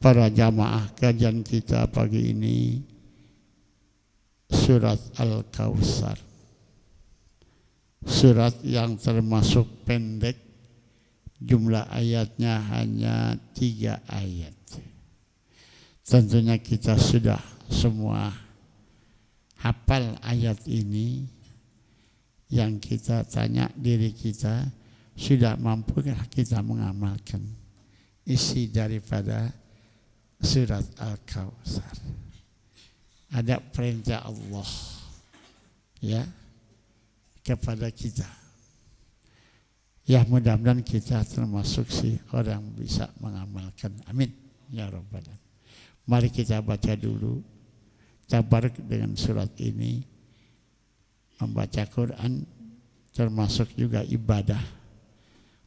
para jamaah kajian kita pagi ini surat Al-Kautsar. Surat yang termasuk pendek, jumlah ayatnya hanya 3 ayat. Tentunya kita sudah semua hafal ayat ini. Yang kita tanya diri kita, sudah mampukah kita mengamalkan isi daripada surat Al-Kautsar? Ada perintah Allah ya kepada kita. Ya mudah-mudahan kita termasuk si orang bisa mengamalkan. Amin ya rabbal alamin. Mari kita baca dulu tabarak dengan surat ini. Membaca Quran termasuk juga ibadah.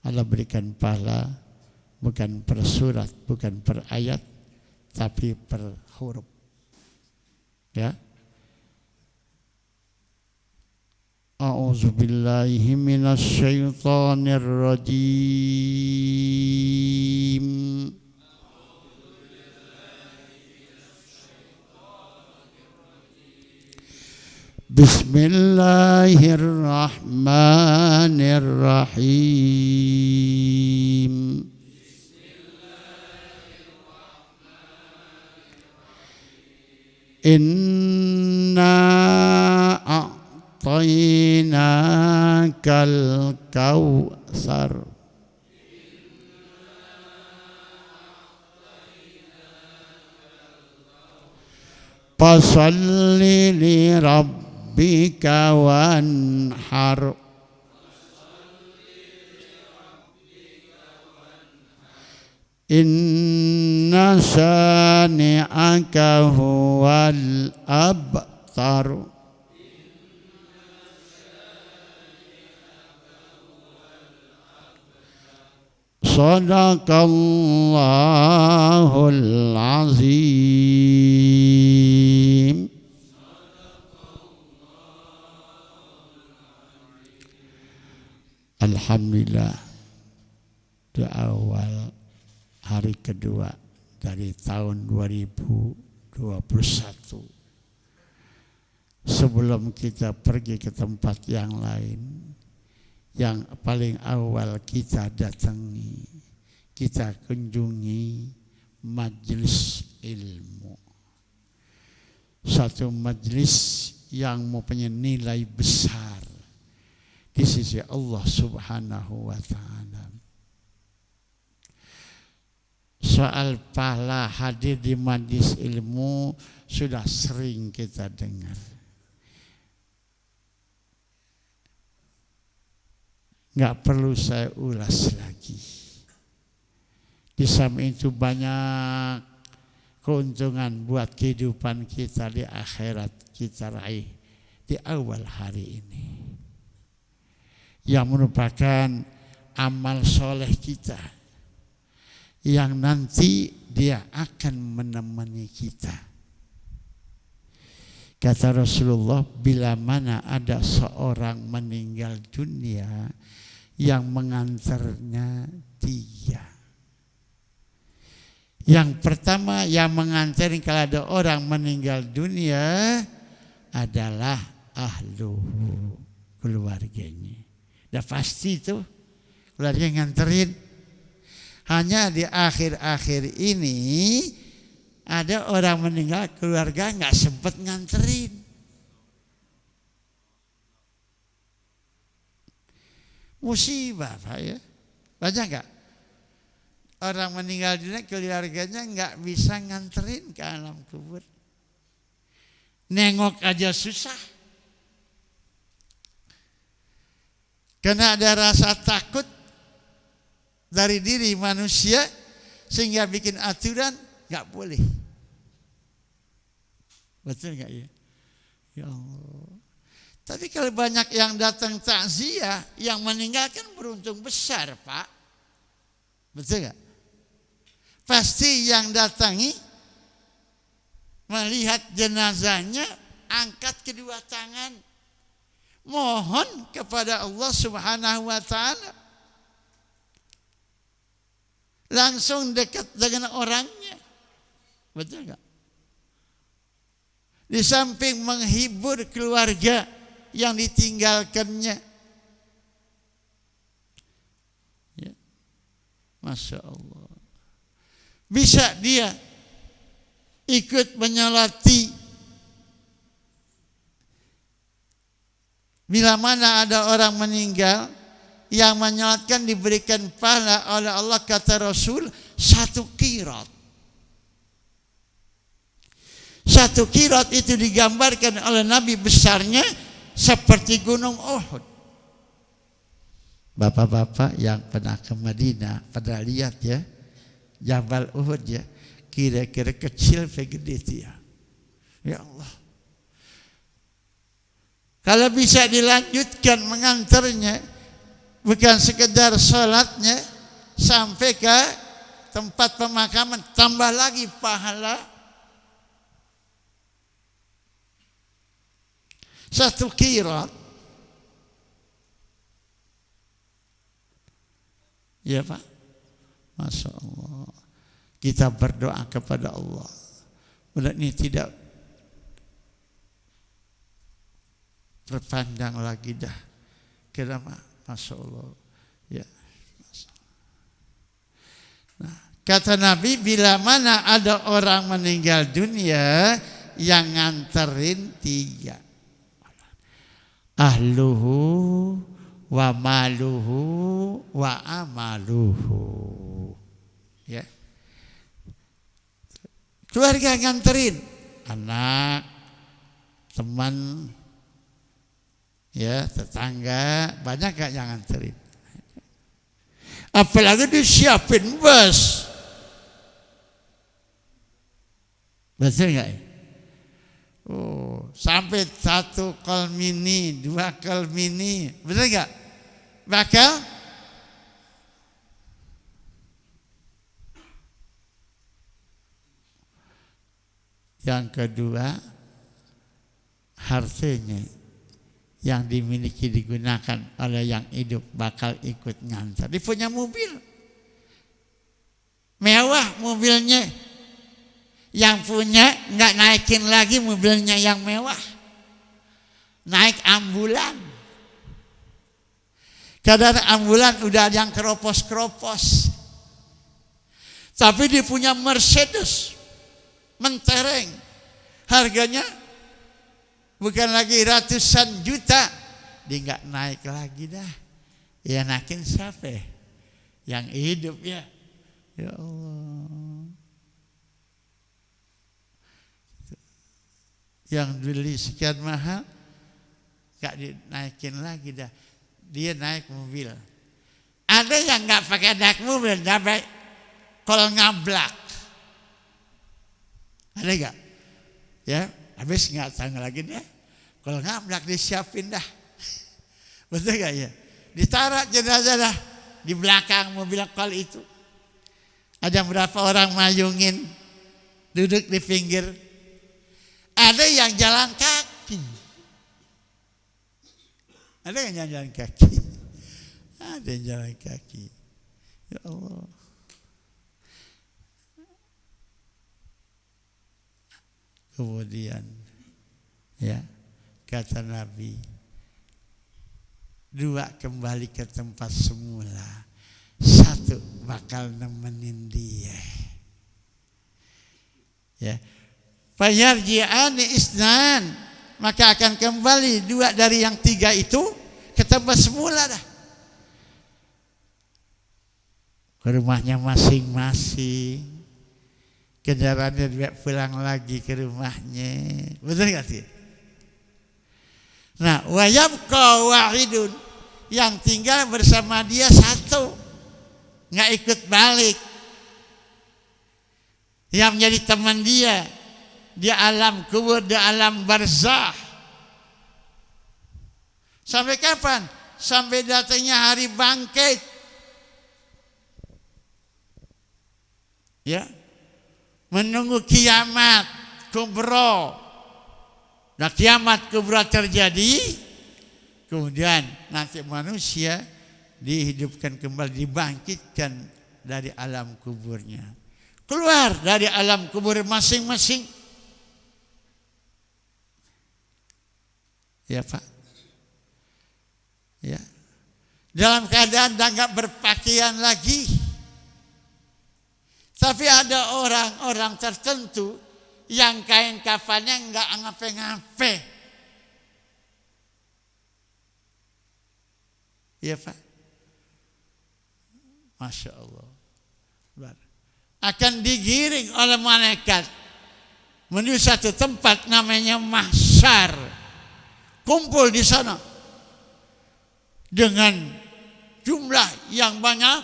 Allah berikan pahala bukan per surat, bukan per ayat, tapi per huruf. Ya. A'udzu billahi minasy syaithanir rajim. Bismillahirrahmanirrahim. Inna a'tainakal kautsar. Fasalli li rabbika wanhar. Inna syani'aka huwal abtar. Sadaqallahul azim. Alhamdulillah, di awal hari kedua dari tahun 2021. Sebelum kita pergi ke tempat yang lain, yang paling awal kita datangi, kita kunjungi majelis ilmu. Satu majelis yang mempunyai nilai besar di sisi Allah Subhanahu wa ta'ala. Soal pahala hadir di majelis ilmu sudah sering kita dengar. Nggak perlu saya ulas lagi. Di samping itu banyak keuntungan buat kehidupan kita di akhirat kita raih di awal hari ini. Yang merupakan amal soleh kita. Yang nanti dia akan menemani kita. Kata Rasulullah, bila mana ada seorang meninggal dunia, yang mengantarnya dia. Yang pertama yang mengantar kalau ada orang meninggal dunia adalah ahluhu, keluarganya. Udah pasti itu keluarga nganterin. Hanya di akhir-akhir ini ada orang meninggal, keluarga nggak sempat nganterin. Musibah Pak ya. Banyak nggak? Orang meninggal dunia keluarganya nggak bisa nganterin ke alam kubur. Nengok aja susah. Karena ada rasa takut dari diri manusia sehingga bikin aturan nggak boleh. Betul nggak ya? Ya Allah. Tapi kalau banyak yang datang takziah, yang meninggal kan beruntung besar Pak. Betul nggak? Pasti yang datangi melihat jenazahnya, angkat kedua tangan, mohon kepada Allah Subhanahu wa ta'ala. Langsung dekat dengan orangnya. Betul nggak? Di samping menghibur keluarga yang ditinggalkannya. Ya. Masya Allah. Bisa dia ikut menyolati. Bila mana ada orang meninggal, yang menyolatkan diberikan pahala oleh Allah, kata Rasul, 1 qirat. 1 qirat itu digambarkan oleh Nabi besarnya seperti gunung Uhud. Bapak-bapak yang pernah ke Madinah pernah lihat ya, Jabal Uhud ya, kira-kira kecil segede itu ya. Ya Allah. Kalau bisa dilanjutkan mengantarnya, bukan sekedar sholatnya, sampai ke tempat pemakaman, tambah lagi pahala. 1 qirat. Ya Pak, Masya Allah. Kita berdoa kepada Allah. Mudah ini tidak terpandang lagi dah. Kenapa? Masya Allah. Ya. Nah, kata Nabi, bila mana ada orang meninggal dunia, yang nganterin 3. Ahluhu wa maluhu wa amaluhu. Ya. Keluarga nganterin, anak, teman, ya, tetangga, banyak gak yang nganterin. Apalagi disiapin bus. Betul gak ya? Oh, sampai 1 kol mini, 2 kol mini. Betul gak? Bakal yang kedua, hartanya yang dimiliki digunakan oleh yang hidup bakal ikut ngantar. Dia punya mobil mewah, mobilnya yang punya nggak naikin lagi mobilnya yang mewah, naik ambulan. Kadang ambulan udah ada yang keropos-keropos, tapi dia punya Mercedes mentereng, harganya bukan lagi ratusan juta, dia nggak naik lagi dah. Ya naikin siapa? Yang hidup ya. Ya Allah. Yang beli sekian mahal, nggak dinaikin lagi dah. Dia naik mobil. Ada yang nggak pakai naik mobil, tapi kol ngablak. Ada nggak? Ya. Habis nggak tanggal lagi deh, kalau ngablak disiapin dah. Betul gak ya? Ditaruh jenazah dah di belakang mobil kol itu. Ada berapa orang mayungin, duduk di pinggir. Ada yang jalan kaki. Ada yang jalan kaki. Ada yang jalan kaki. Ya Allah. Kemudian ya kata Nabi, 2 kembali ke tempat semula, 1 bakal nemenin dia. Ya, fayarji'ani isnan, maka akan kembali 2 dari yang 3 itu ke tempat semula dah, ke rumahnya masing-masing. Kendaraannya dia pulang lagi ke rumahnya. Betul gak sih? Nah, wa yabqa wahidun, yang tinggal bersama dia 1, nggak ikut balik. Yang menjadi teman dia di alam kubur, di alam barzah. Sampai kapan? Sampai datangnya hari bangkit. Ya. Menunggu kiamat kubra. Nah, kiamat kubra terjadi, kemudian nanti manusia dihidupkan kembali, dibangkitkan dari alam kuburnya. keluar dari alam kubur masing-masing. Ya Pak. Ya. Dalam keadaan dah enggak berpakaian lagi. Tapi ada orang-orang tertentu yang kain kafannya enggak ngape-ngape. Ya Pak. Masya Allah. Akan digiring oleh malaikat menuju satu tempat namanya mahsyar. Kumpul di sana dengan jumlah yang banyak.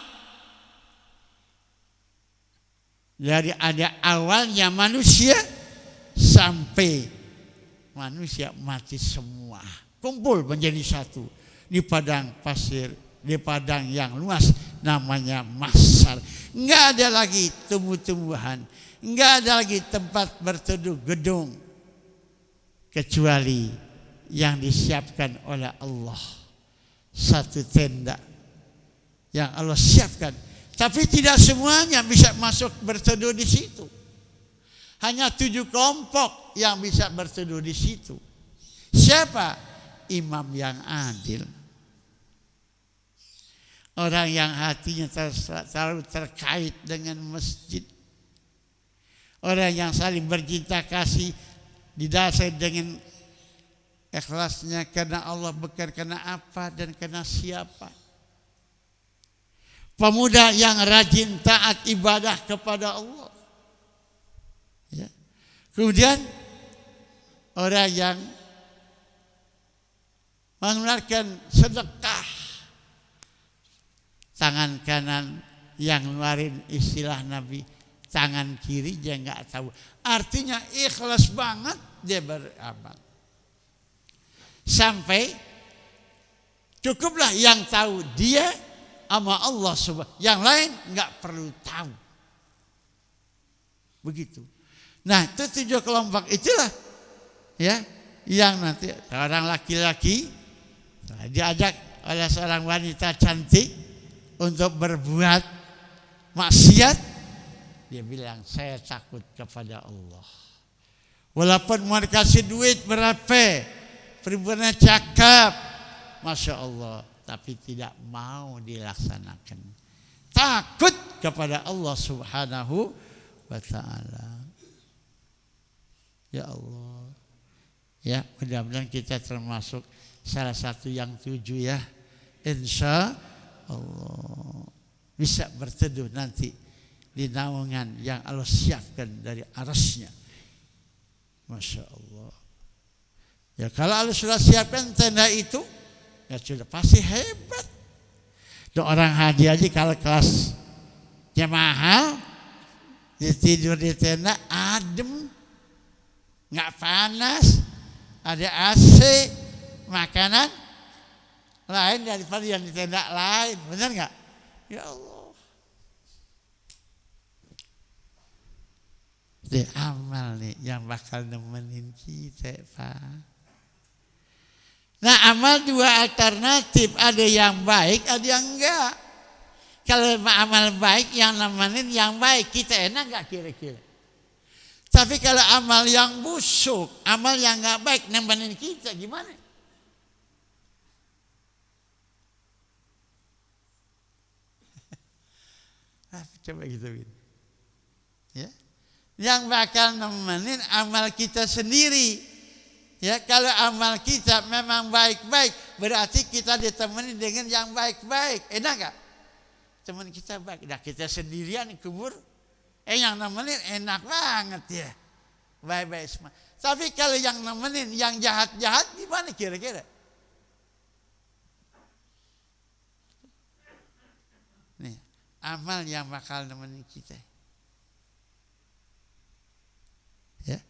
Dari ada awalnya manusia sampai manusia mati semua. Kumpul menjadi satu di padang pasir, di padang yang luas namanya mahsyar. Enggak ada lagi tumbuh-tumbuhan, enggak ada lagi tempat berteduh gedung kecuali yang disiapkan oleh Allah. Satu tenda yang Allah siapkan. Tapi tidak semuanya bisa masuk berteduh di situ. Hanya 7 kelompok yang bisa berteduh di situ. Siapa? Imam yang adil. Orang yang hatinya selalu terkait dengan masjid. Orang yang saling bercinta kasih didasari dengan ikhlasnya karena Allah, bukan karena apa dan karena siapa. Pemuda yang rajin taat ibadah kepada Allah. Ya. Kemudian orang yang mengeluarkan sedekah. Tangan kanan yang ngeluarin istilah Nabi, tangan kiri dia nggak tahu. Artinya ikhlas banget dia beramal. Sampai cukuplah yang tahu dia sama Allah subhanahu, yang lain nggak perlu tahu. Begitu. Nah, itu 7 kelompok itulah ya yang nanti orang laki-laki diajak oleh seorang wanita cantik untuk berbuat maksiat, dia bilang saya takut kepada Allah. Walaupun mau dikasih duit berapa, perempuannya cakep, Masya Allah, tapi tidak mau dilaksanakan. Takut kepada Allah subhanahu wa ta'ala. Ya Allah. Ya, mudah-mudahan kita termasuk salah satu yang 7 ya. Insya Allah bisa berteduh nanti di naungan yang Allah siapkan dari arasnya. Masya Allah. Ya kalau Allah sudah siapkan tenda itu, ya sudah pasti hebat. Dan orang haji aja kalau kelasnya mahal, tidur di tenda adem, nggak panas, ada AC, makanan lain daripada yang di tenda lain, benar nggak? Ya Allah. Ini amal nih yang bakal nemenin kita, Pak. Nah, amal 2 alternatif, ada yang baik, ada yang enggak. Kalau amal baik yang nemenin yang baik, kita enak enggak kira-kira? Tapi kalau amal yang busuk, amal yang enggak baik nemenin kita, gimana? Coba gitu. Ya. Yang bakal nemenin amal kita sendiri. Ya, kalau amal kita memang baik-baik, berarti kita ditemani dengan yang baik-baik. Enak gak? Teman kita baik. Nah, kita sendirian kubur, yang nemenin enak banget ya. Baik-baik semua. Tapi kalau yang nemenin yang jahat-jahat, gimana kira-kira? Nih, amal yang bakal nemenin kita. Ya.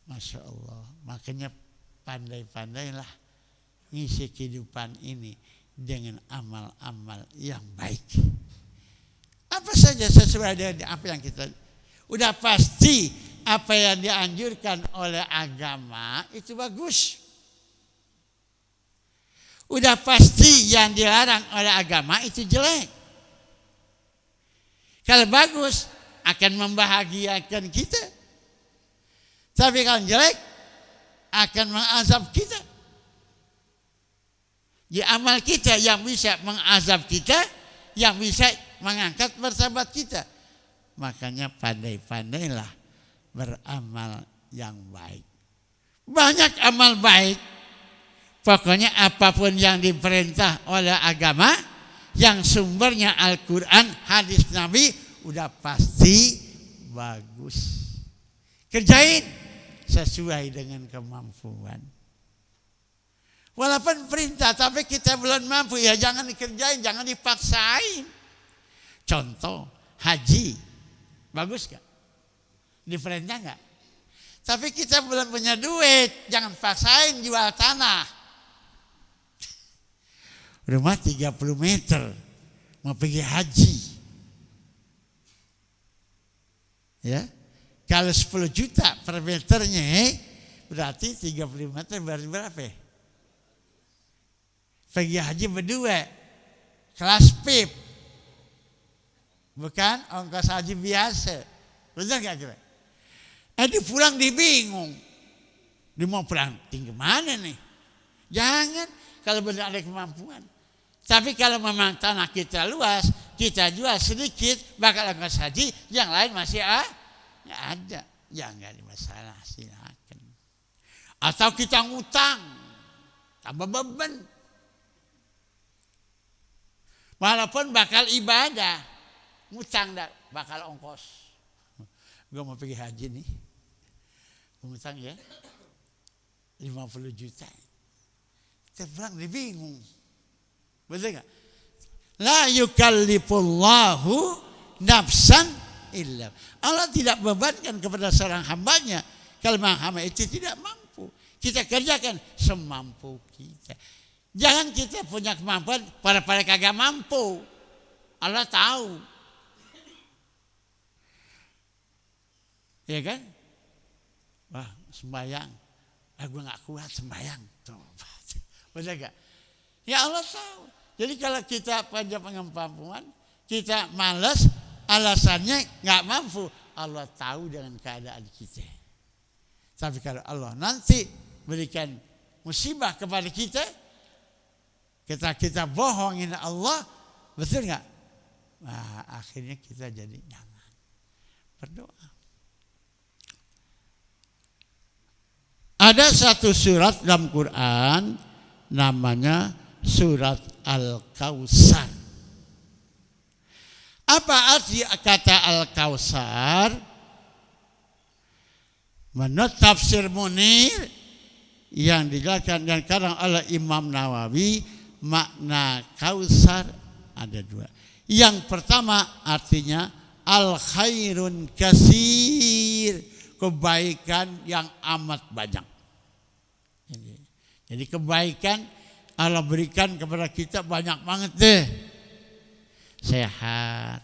Masya Allah. Makanya pandai-pandailah ngisi kehidupan ini dengan amal-amal yang baik. Apa saja sesuai dengan apa yang kita, udah pasti apa yang dianjurkan oleh agama itu bagus. Udah pasti yang dilarang oleh agama itu jelek. Kalau bagus akan membahagiakan kita. Tapi kalau jelek akan mengazab kita. Di amal kita yang bisa mengazab kita, yang bisa mengangkat martabat kita. Makanya pandai-pandailah beramal yang baik. Banyak amal baik. Pokoknya apapun yang diperintah oleh agama, yang sumbernya Al-Quran, hadis Nabi, udah pasti bagus. Kerjain sesuai dengan kemampuan. Walaupun perintah, tapi kita belum mampu, ya jangan dikerjain, jangan dipaksain. Contoh, haji. Bagus gak? Diperintah gak? Tapi kita belum punya duit, jangan paksain jual tanah. Rumah 30 meter, mau pergi haji. Ya, kalau 10 juta per meternya, berarti 30 meter berapa? Pergi haji berdua, kelas PIP, bukan ongkos haji biasa. Betul gak kira? Dia pulang dia bingung. Dia mau pulang tinggal mana nih? Jangan kalau benar ada kemampuan. Tapi kalau memang tanah kita luas, kita jual sedikit, bakal ongkos haji, yang lain masih ada. Ya enggak ada masalah, silakan. Atau kita ngutang, tambah beban. Walaupun bakal ibadah, ngutang dah, bakal ongkos. Gue mau pergi haji nih, ngutang ya 50 juta. Terpulang dia bingung, betul gak? La yukallifullahu nafsan illa. Allah tidak bebankan kepada seorang hambanya kalau hamba itu tidak mampu. Kita kerjakan semampu kita. Jangan kita punya kemampuan, pada kagak mampu. Allah tahu. Ya kan? Wah, sembahyang. Gue gak kuat sembahyang. Betul gak? Ya Allah tahu. Jadi kalau kita punya kemampuan, kita malas, alasannya gak mampu. Allah tahu dengan keadaan kita. Tapi kalau Allah nanti berikan musibah kepada kita bohongin Allah, betul nggak? Nah, akhirnya kita jadi nyaman. Berdoa. Ada satu surat dalam Quran namanya surat Al-Kautsar. Apa arti kata Al-Kautsar? Menurut tafsir Munir yang dijelaskan dan karang oleh Imam Nawawi, makna Kautsar ada dua. Yang pertama artinya al-khairun kasir, kebaikan yang amat banyak. Jadi kebaikan Allah berikan kepada kita banyak banget deh. Sehat.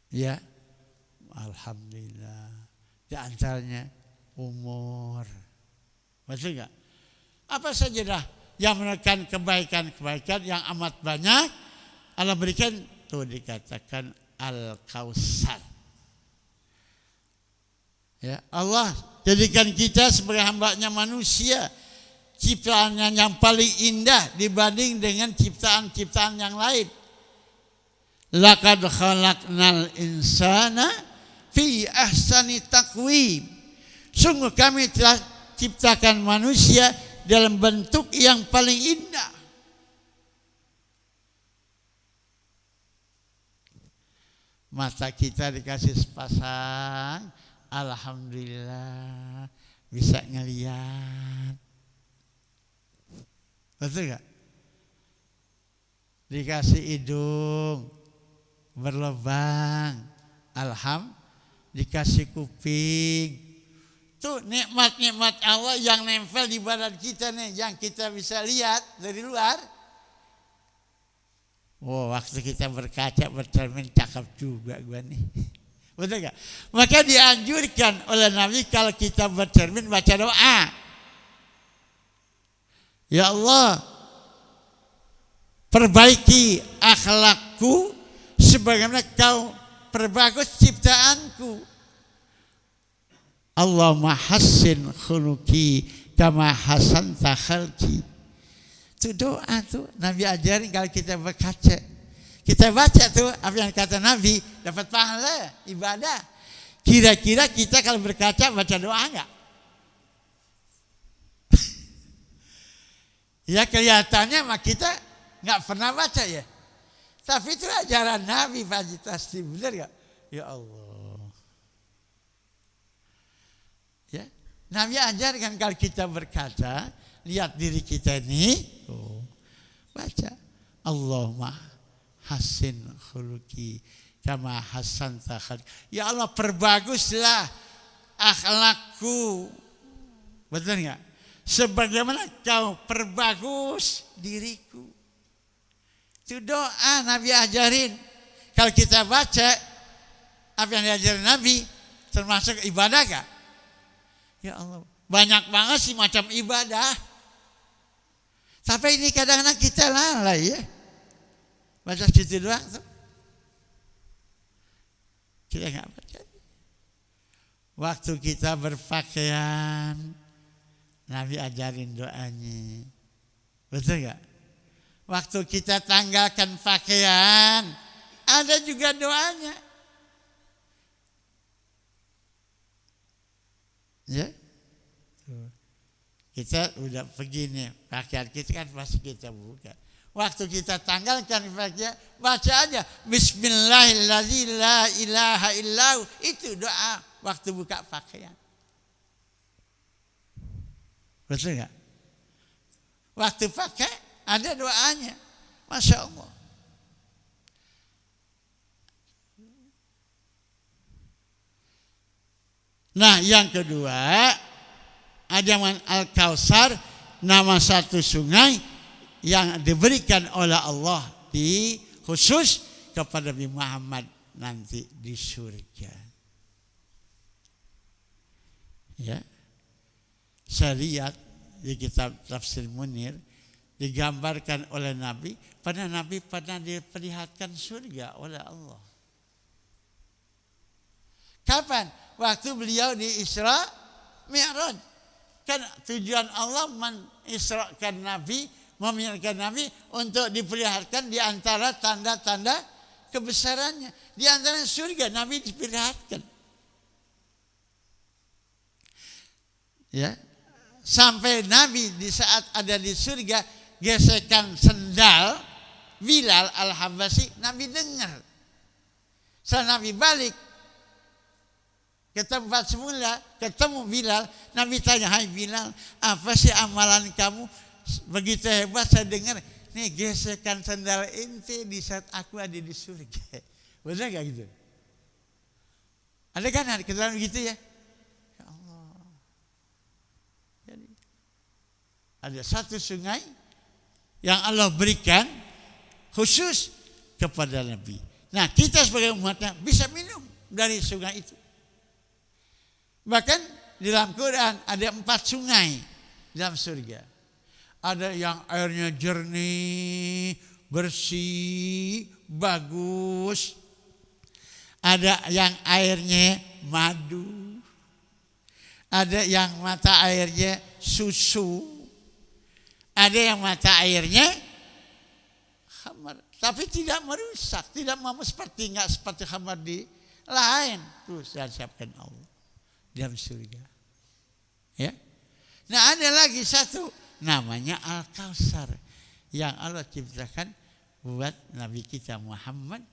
Ya. Alhamdulillah. Di antaranya umur. Betul enggak? Apa saja dah yang menekan kebaikan-kebaikan yang amat banyak Allah berikan, itu dikatakan Al-Kautsar. Ya, Allah jadikan kita sebagai hambanya manusia, ciptaannya yang paling indah dibanding dengan ciptaan-ciptaan yang lain. Laqad khalaqnal insana fi ahsani taqwim. Sungguh kami telah ciptakan manusia dalam bentuk yang paling indah. Mata kita dikasih sepasang, alhamdulillah bisa ngelihat. Betul gak? Dikasih hidung berlubang, dikasih kuping. Tuh nikmat-nikmat Allah yang nempel di badan kita nih, yang kita bisa lihat dari luar. Wow, waktu kita berkaca, bercermin, cakep juga gua nih. Betul gak? Maka dianjurkan oleh Nabi kalau kita bercermin baca doa. Ya Allah, perbaiki akhlakku sebagaimana kau perbagus ciptaanku. Allahumma hassin khuluqi kama hasanta khalqi. Itu doa tuh Nabi ajarin kalau kita berkaca. Kita baca tuh apa yang kata Nabi, dapat pahala ibadah. Kira-kira kita kalau berkaca baca doa enggak? Ya kelihatannya mah kita enggak pernah baca ya. Tapi itu ajaran Nabi Pak Pasti benar enggak? Ya Allah. Ya, Nabi ajarkan kalau kita berkaca, lihat diri kita ini, baca Allahumma hassin khuluqi kama hasanta khalqi. Ya Allah perbaguslah akhlakku. Betul enggak? Sebagaimana kau perbagus diriku. Itu doa Nabi ajarin. Kalau kita baca apa yang diajarin Nabi termasuk ibadah enggak? Ya Allah, banyak banget sih macam ibadah. Tapi ini kadang-kadang kita lalai ya. Baca situ doang tuh. Kita enggak baca. Waktu kita berpakaian, Nabi ajarin doanya. Betul enggak? Waktu kita tanggalkan pakaian, ada juga doanya. Ya, kita udah begini pakaian kita kan pasti kita buka. Waktu kita tanggalkan pakaian, baca aja Bismillahirrahmanirrahim la ilaha illahu. Itu doa waktu buka pakaian. Betul nggak? Waktu pakai ada doanya, Masya Allah. Nah yang kedua, ada Al-Kautsar, nama satu sungai yang diberikan oleh Allah di khusus kepada Nabi Muhammad nanti di surga. Ya, saya lihat di kitab Tafsir Munir digambarkan oleh Nabi pernah diperlihatkan surga oleh Allah. Kapan? Waktu beliau di Isra Mi'raj. Kan tujuan Allah mengisrakan Nabi, memi'rajkan Nabi untuk diperlihatkan di antara tanda-tanda kebesarannya. Di antara surga Nabi diperlihatkan. Ya. Sampai Nabi di saat ada di surga gesekan sendal Bilal Al-Habasyi, Nabi dengar. Setelah Nabi balik ke tempat semula, ketemu Bilal, Nabi tanya, "Hai Bilal, apa sih amalan kamu begitu hebat? Saya dengar nih gesekan sendal ente di saat aku ada di surga." Benar gak gitu? Ada kan keterangan begitu ya? Ya Allah. Jadi, ada satu sungai yang Allah berikan khusus kepada Nabi. Nah kita sebagai umatnya bisa minum dari sungai itu. Bahkan di dalam Quran ada 4 sungai dalam surga. Ada yang airnya jernih, bersih, bagus. Ada yang airnya madu. Ada yang mata airnya susu. Ada yang mata airnya khamar. Tapi tidak merusak, tidak mau seperti khamar di lain. Tuh saya siapkan Allah dalam surga. Ya. Nah ada lagi satu namanya Al-Kautsar yang Allah ciptakan buat Nabi kita Muhammad.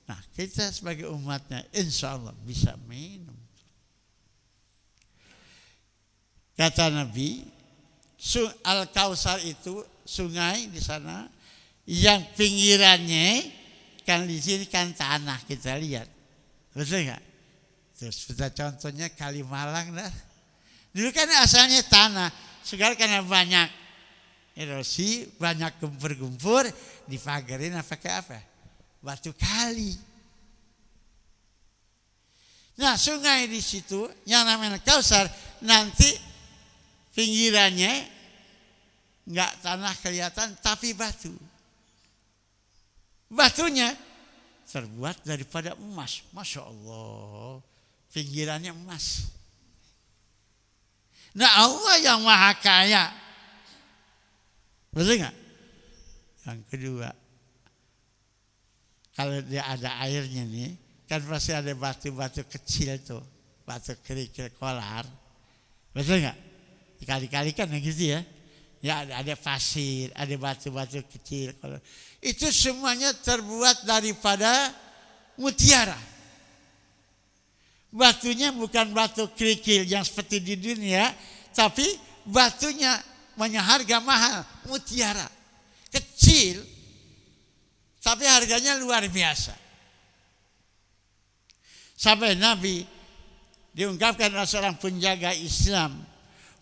Nah kita sebagai umatnya insya Allah bisa minum. Kata Nabi, Al-Kautsar itu sungai di sana yang pinggirannya kan di sini kan tanah kita lihat. Betul enggak? Terus sudah contohnya Kalimalang dah. Dulu kan asalnya tanah, sekarang karena banyak erosi, banyak gempur-gempur, dipagarin pakai apa? Batu kali. Nah sungai di situ yang namanya Kautsar nanti pinggirannya enggak tanah kelihatan tapi batu. Batunya terbuat daripada emas. Masya Allah, pinggirannya emas. Nah Allah yang maha kaya. Betul nggak? Yang kedua, kalau dia ada airnya nih, kan pasti ada batu-batu kecil tuh, batu kerikil kolar. Betul nggak? Dikali-kali kan gitu ya. Ya ada pasir, ada batu-batu kecil. Itu semuanya terbuat daripada mutiara. Batunya bukan batu kerikil yang seperti di dunia, tapi batunya punya harga mahal, mutiara. Kecil, tapi harganya luar biasa. Sampai Nabi diungkapkan oleh seorang penjaga Islam,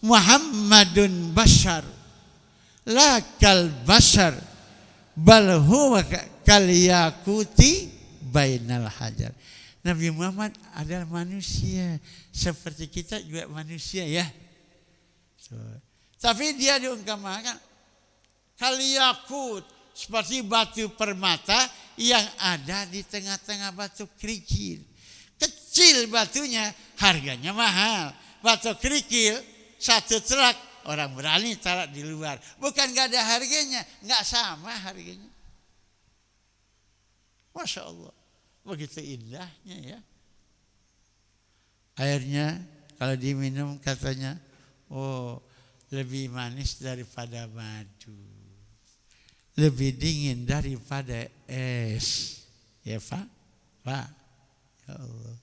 Muhammadun bashar, la kal bashar, bal huwa kal yakuti bainal hajar. Nabi Muhammad adalah manusia, seperti kita juga manusia ya. Tapi dia diungkapkan kal yakut, seperti batu permata yang ada di tengah-tengah batu kerikil. Kecil batunya, harganya mahal. Batu kerikil, satu truk, orang berani taruh di luar. Bukan gak ada harganya, gak sama harganya. Masya Allah, begitu indahnya ya. Airnya kalau diminum katanya, oh lebih manis daripada madu. Lebih dingin daripada es. Ya Pak? Pak? Ya Allah.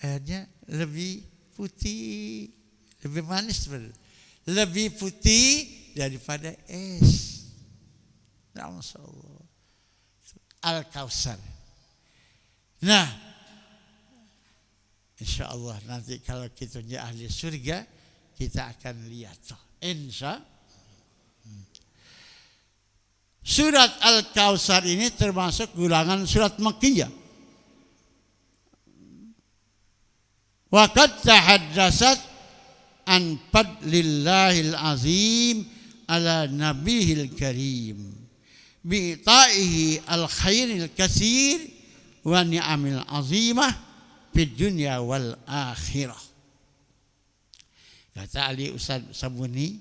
Airnya lebih putih, lebih manis, lebih putih daripada es. Ya Allah. Al-Kautsar. Nah, insya Allah nanti kalau kita jadi ahli surga, kita akan lihat. Insya Surat Al-Kautsar ini termasuk golongan surat Makkiyah. Wa qad tahaddatsat an fadlillahil azim ala nabiyil karim bi ta'ihi al-khairil katsir wa ni'amil azimah fid dunya wal akhirah. Kata Ali Ustaz Sabuni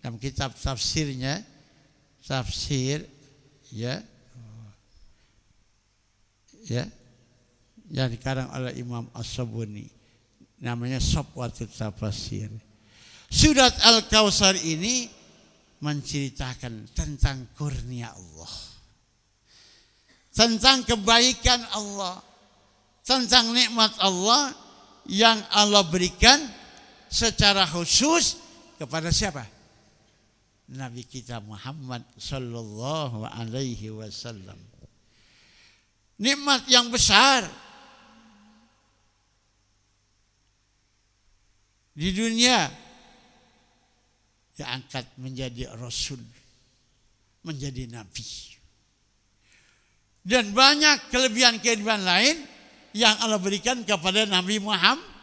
dalam kitab tafsirnya, tafsir ya yang dikarang oleh Imam As-Sabuni, namanya Safwatut Tafasir. Surat Al-Kautsar ini menceritakan tentang kurnia Allah, tentang kebaikan Allah, tentang nikmat Allah yang Allah berikan secara khusus kepada siapa? Nabi kita Muhammad sallallahu alaihi wasallam. Nikmat yang besar. Di dunia diangkat menjadi rasul, menjadi nabi. Dan banyak kelebihan-kelebihan lain yang Allah berikan kepada Nabi Muhammad.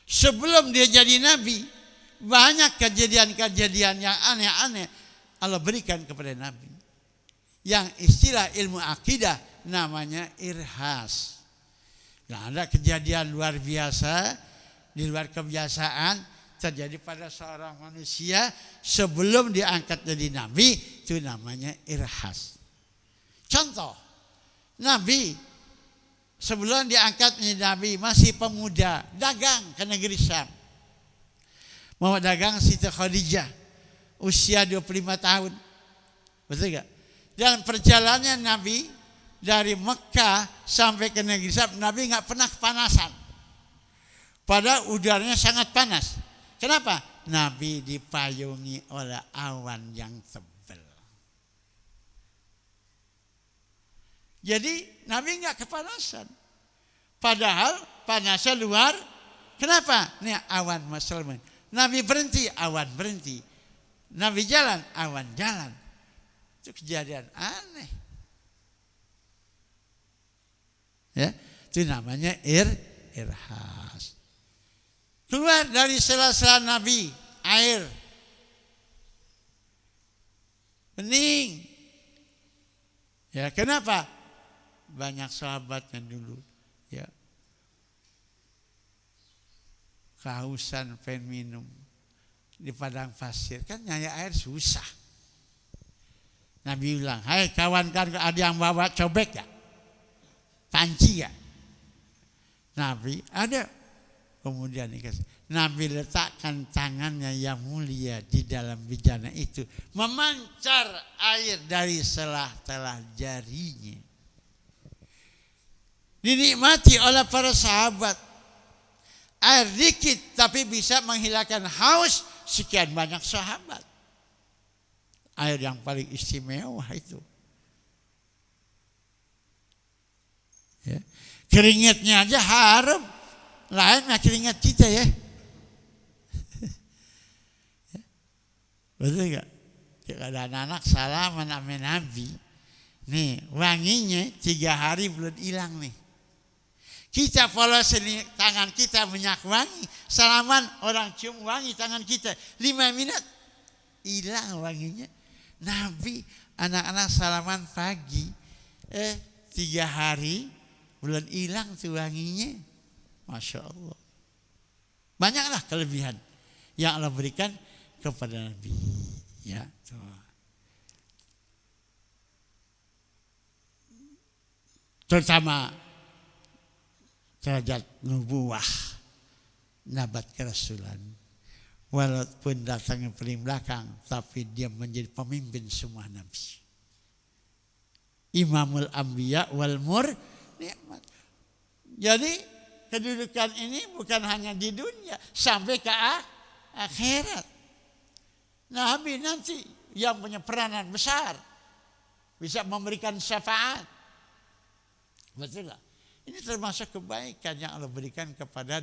Sebelum dia jadi nabi, banyak kejadian-kejadian yang aneh-aneh Allah berikan kepada Nabi. Yang istilah ilmu akidah namanya irhas. Nah, ada kejadian luar biasa, di luar kebiasaan terjadi pada seorang manusia sebelum diangkat jadi Nabi, itu namanya irhas. Contoh, Nabi sebelum diangkat menjadi Nabi masih pemuda, dagang ke negeri Syam. Mau dagang Siti Khadijah, usia 25 tahun. Betul gak? Dalam perjalanan Nabi dari Mekah sampai ke negeri Syam, Nabi gak pernah kepanasan. Padahal udaranya sangat panas. Kenapa? Nabi dipayungi oleh awan yang tebal. Jadi Nabi gak kepanasan. Padahal panasnya luar. Kenapa? Ini awan Muslimin. Nabi berhenti, awan berhenti. Nabi jalan, awan jalan. Itu kejadian aneh. Ya, itu namanya irhas. Keluar dari sela-sela Nabi air, bening. Ya, kenapa? Banyak sahabatnya dulu ya kehausan pengen minum di padang pasir, kan nyari air susah. Nabi bilang, hai kawan kan ada yang bawa cobek ya, panci ya. Nabi ada. Kemudian Nabi letakkan tangannya yang mulia di dalam bejana itu, memancar air dari selah-telah jarinya. Dinikmati oleh para sahabat. Air dikit tapi bisa menghilangkan haus sekian banyak sahabat. Air yang paling istimewa itu. Ya. Keringatnya aja harum. Lainnya keringat kita ya. Betul enggak? Ada anak-anak salaman sama Nabi. Nih wanginya 3 hari belum hilang nih. Kita polos tangan kita minyak wangi. Salaman orang cium wangi tangan kita. 5 menit hilang wanginya. Nabi anak-anak salaman pagi. 3 hari belum hilang tuh wanginya. Masya Allah. Banyaklah kelebihan yang Allah berikan kepada Nabi. Ya, tuh. Terutama derajat nubuwah, nabat kerasulan. Walaupun datangnya paling belakang, tapi dia menjadi pemimpin semua nabi. Imamul Anbiya wal Nikmat. Jadi kedudukan ini bukan hanya di dunia, sampai ke akhirat. Nabi nanti yang punya peranan besar, bisa memberikan syafaat. Betul tak? Ini termasuk kebaikan yang Allah berikan kepada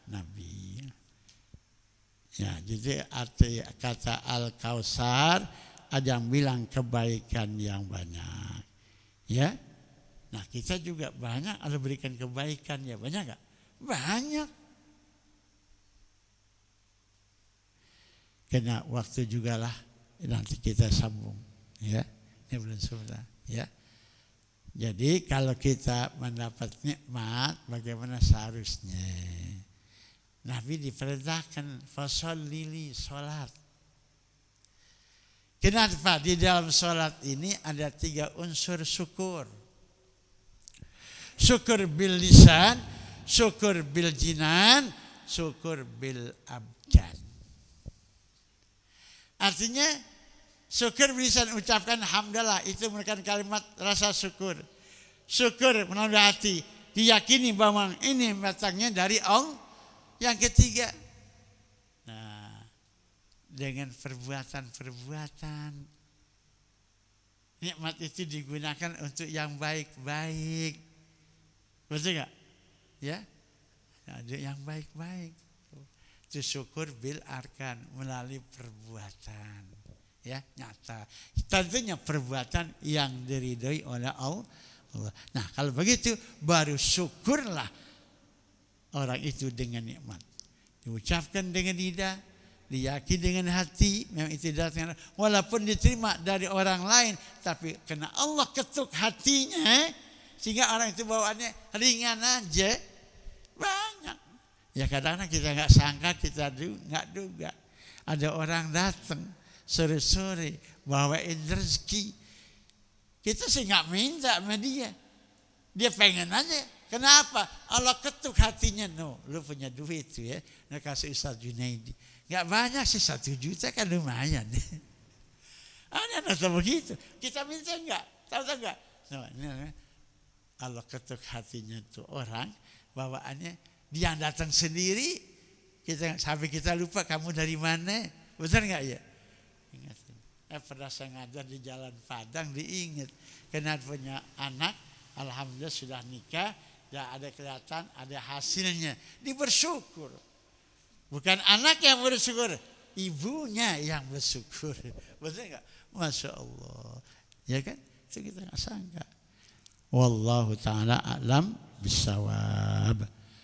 Nabi. Ya, jadi arti kata Al-Kautsar ada yang bilang kebaikan yang banyak. Ya. Nah, kita juga banyak Allah berikan kebaikan ya, banyak enggak? Banyak. Kena waktu jugalah nanti kita sambung, ya. Ini belum sebentar, ya. Jadi kalau kita mendapat nikmat, bagaimana seharusnya? Nabi diperintahkan fasholli sholat. Kenapa? Di dalam sholat ini ada 3 unsur syukur. Syukur bil lisan, syukur bil jinan, syukur bil abdan. Artinya syukur bisa ucapkan hamdalah, itu merupakan kalimat rasa syukur. Syukur melalui hati, diyakini bahwa ini datangnya dari Allah. Yang ketiga, nah, dengan perbuatan-perbuatan, nikmat itu digunakan untuk yang baik-baik. Betul enggak? Ya, ada yang baik-baik. Itu syukur bil arkan, melalui perbuatan. Ya, nyata. Tentunya perbuatan yang diridhoi oleh Allah. Nah, kalau begitu baru syukurlah orang itu dengan nikmat. Diucapkan dengan lidah, diyakini dengan hati, memang itu datang walaupun diterima dari orang lain, tapi karena Allah ketuk hatinya sehingga orang itu bawaannya ringan aja. Banyak. Ya kadang-kadang kita enggak sangka, kita enggak duga. Ada orang datang sore-sore bawain rezeki. Kita sih nggak minta sama dia. Dia pengen aja. Kenapa? Allah ketuk hatinya. No, lu punya duit tuh ya. Nah, kasih Ustaz Junaidi. Nggak banyak sih, 1 juta kan lumayan. Ada atau begitu. Kita minta enggak? Tahu enggak? No, ini Allah ketuk hatinya tuh orang. Bawaannya dia datang sendiri. Sampai kita lupa kamu dari mana. Benar enggak ya? Pernah saya ngajar di Jalan Padang, diingat karena punya anak, alhamdulillah sudah nikah, ya ada kelihatan, ada hasilnya, dia bersyukur. Bukan anak yang bersyukur, ibunya yang bersyukur. Betul enggak? Masya Allah, ya kan? Itu kita nggak sangka. Wallahu ta'ala a'lam bishawab.